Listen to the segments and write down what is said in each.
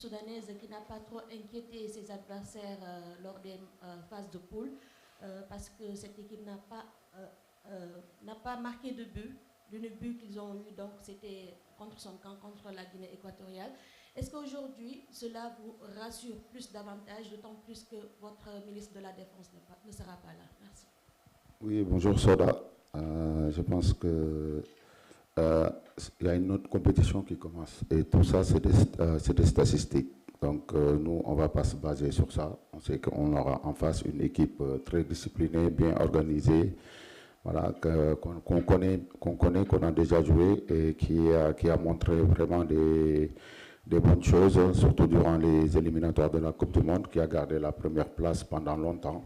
Soudanaise qui n'a pas trop inquiété ses adversaires lors des phases de poule parce que cette équipe n'a pas marqué de but. L'unique but qu'ils ont eu, donc, c'était contre son camp, contre la Guinée équatoriale. Est-ce qu'aujourd'hui, cela vous rassure plus davantage, d'autant plus que votre ministre de la Défense ne sera pas là? Merci. Oui, bonjour Soda. Je pense que il y a une autre compétition qui commence et tout ça, c'est des statistiques. Donc nous, on ne va pas se baser sur ça. On sait qu'on aura en face une équipe très disciplinée, bien organisée, voilà, qu'on connaît, qu'on a déjà joué et qui a montré vraiment des bonnes choses, surtout durant les éliminatoires de la Coupe du Monde, qui a gardé la première place pendant longtemps.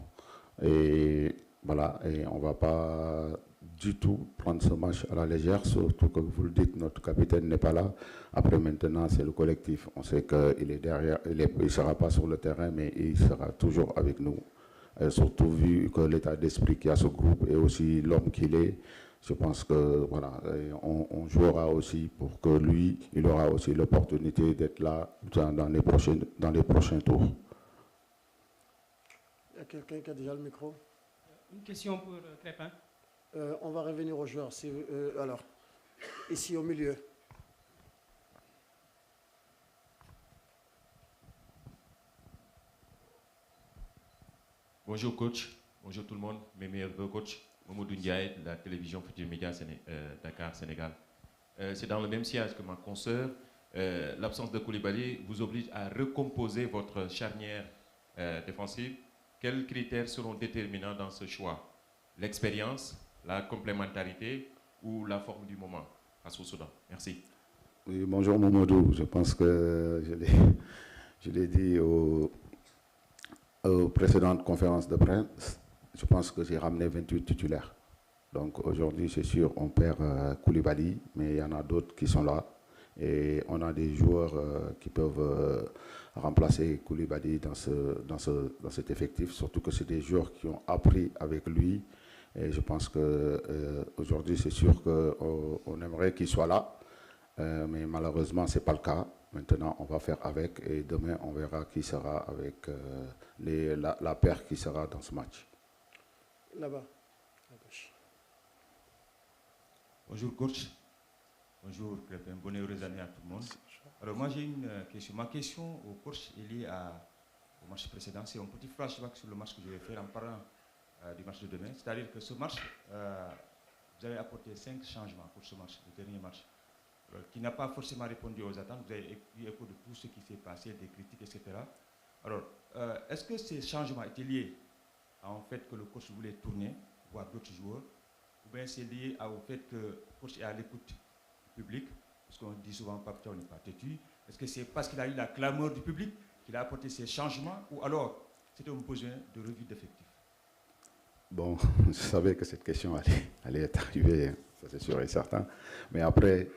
Et voilà, et on ne va pas du tout prendre ce match à la légère, surtout que vous le dites, notre capitaine n'est pas là. Après, maintenant, c'est le collectif. On sait qu'il est derrière, il ne sera pas sur le terrain, mais il sera toujours avec nous. Et surtout vu que l'état d'esprit qu'il y a ce groupe et aussi l'homme qu'il est, je pense que voilà, on jouera aussi pour que lui, il aura aussi l'opportunité d'être là dans les prochains tours. Il y a quelqu'un qui a déjà le micro? Une question pour Crépin. On va revenir aux joueurs. Alors, ici au milieu. Bonjour coach, bonjour tout le monde, mes meilleurs vœux coach. Mamadou Ndiaye de la télévision Futur Média Dakar, Sénégal. C'est dans le même sillage que ma consoeur. L'absence de Koulibaly vous oblige à recomposer votre charnière défensive. Quels critères seront déterminants dans ce choix? L'expérience, la complémentarité ou la forme du moment face au Soudan? Merci. Oui, bonjour Mamadou. Je pense que je l'ai dit aux précédentes conférences de presse. Je pense que j'ai ramené 28 titulaires. Donc aujourd'hui, c'est sûr, on perd Koulibaly, mais il y en a d'autres qui sont là. Et on a des joueurs qui peuvent remplacer Koulibaly dans cet effectif, surtout que c'est des joueurs qui ont appris avec lui. Et je pense qu'aujourd'hui, c'est sûr qu'on aimerait qu'il soit là, mais malheureusement, ce n'est pas le cas. Maintenant, on va faire avec et demain, on verra qui sera avec la paire qui sera dans ce match. Là-bas, à gauche. Bonjour coach. Bonjour Crépin. Bonne heureuse année à tout le monde. Alors moi j'ai une question. Ma question au coach est liée au match précédent. C'est un petit flashback sur le match que je vais faire en parlant du match de demain. C'est-à-dire que ce match, vous avez apporté 5 changements pour ce match, le dernier match, qui n'a pas forcément répondu aux attentes. Vous avez eu écho de tout ce qui s'est passé, des critiques, etc. Alors, est-ce que ces changements étaient liés en fait que le coach voulait tourner, voir d'autres joueurs, ou bien c'est lié au fait que le coach est à l'écoute du public, parce qu'on dit souvent Pape Thiaw n'est pas têtu. Est-ce que c'est parce qu'il a eu la clameur du public qu'il a apporté ces changements, ou alors c'était un besoin de revue d'effectifs? Bon, je savais que cette question allait être arrivée, ça c'est sûr et certain. Mais après,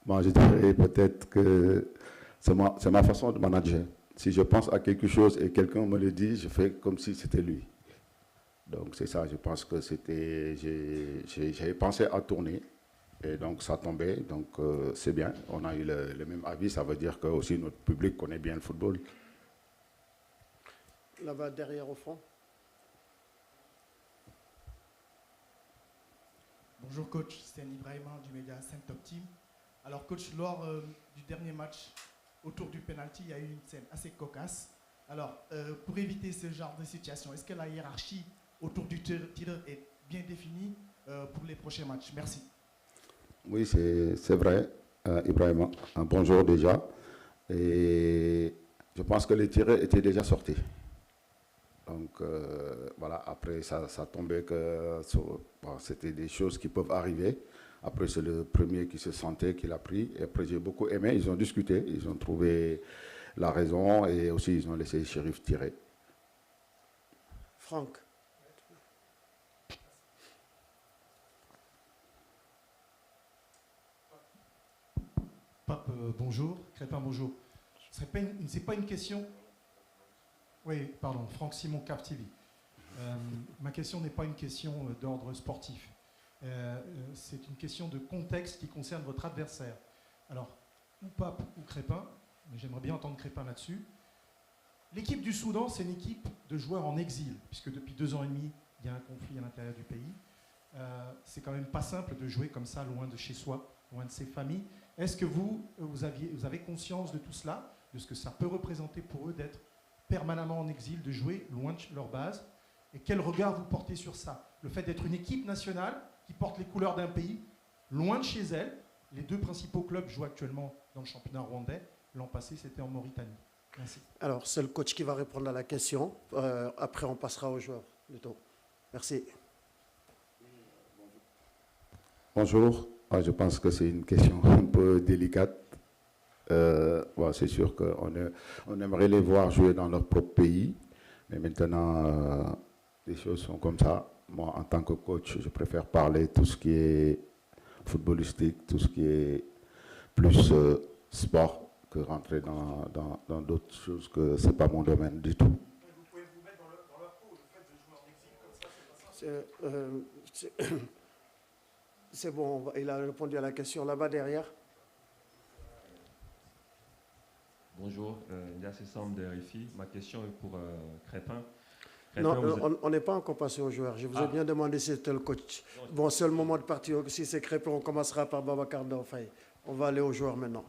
bon, je dirais peut-être que c'est ma façon de manager. Si je pense à quelque chose et quelqu'un me le dit, je fais comme si c'était lui. Donc c'est ça, je pense que j'avais pensé à tourner et donc ça tombait, donc c'est bien. On a eu le même avis, ça veut dire que aussi notre public connaît bien le football. Là-bas, derrière au fond. Bonjour coach, c'est Ibrahima du média Saint-Top Team. Alors coach, lors du dernier match, autour du penalty, il y a eu une scène assez cocasse. Alors, pour éviter ce genre de situation, est-ce que la hiérarchie autour du tireur est bien définie pour les prochains matchs? Merci. Oui, c'est vrai, Ibrahima. Bonjour déjà. Et je pense que les tireurs étaient déjà sortis. Donc voilà, après ça tombait que bon, c'était des choses qui peuvent arriver. Après, c'est le premier qui se sentait qu'il a pris. Et après, j'ai beaucoup aimé. Ils ont discuté, ils ont trouvé la raison et aussi ils ont laissé le shérif tirer. Franck. Pape, bonjour. Crépin, bonjour. Ce n'est pas une question... Oui, pardon, Franck Simon, Cap TV. Ma question n'est pas une question d'ordre sportif. C'est une question de contexte qui concerne votre adversaire. Alors, ou Pape ou Crépin, mais j'aimerais bien entendre Crépin là-dessus. L'équipe du Soudan, c'est une équipe de joueurs en exil, puisque depuis 2 ans et demi, il y a un conflit à l'intérieur du pays. C'est quand même pas simple de jouer comme ça, loin de chez soi, loin de ses familles. Est-ce que vous avez conscience de tout cela, de ce que ça peut représenter pour eux d'être permanemment en exil, de jouer loin de leur base? Et quel regard vous portez sur ça? Le fait d'être une équipe nationale qui porte les couleurs d'un pays, loin de chez elle. Les 2 principaux clubs jouent actuellement dans le championnat rwandais. L'an passé, c'était en Mauritanie. Merci. Alors, c'est le coach qui va répondre à la question. Après, on passera aux joueurs plutôt. Merci. Bonjour. Je pense que c'est une question un peu délicate. C'est sûr qu'on aimerait les voir jouer dans leur propre pays, mais maintenant, les choses sont comme ça. Moi, en tant que coach, je préfère parler tout ce qui est footballistique, tout ce qui est plus sport, que rentrer dans d'autres choses que ce n'est pas mon domaine du tout. Vous pouvez vous mettre dans leur peau, le fait de jouer en exil comme ça, c'est pas ça. C'est bon, il a répondu à la question là-bas derrière. Bonjour, Ndiasse Sam de RFI. Ma question est pour Crépin. Non, on n'est pas encore passé aux joueurs. Je vous ai bien demandé si c'était le coach. Bon, c'est le moment de partir. Si c'est Crépin, on commencera par Babacar Daofaye. On va aller aux joueurs maintenant.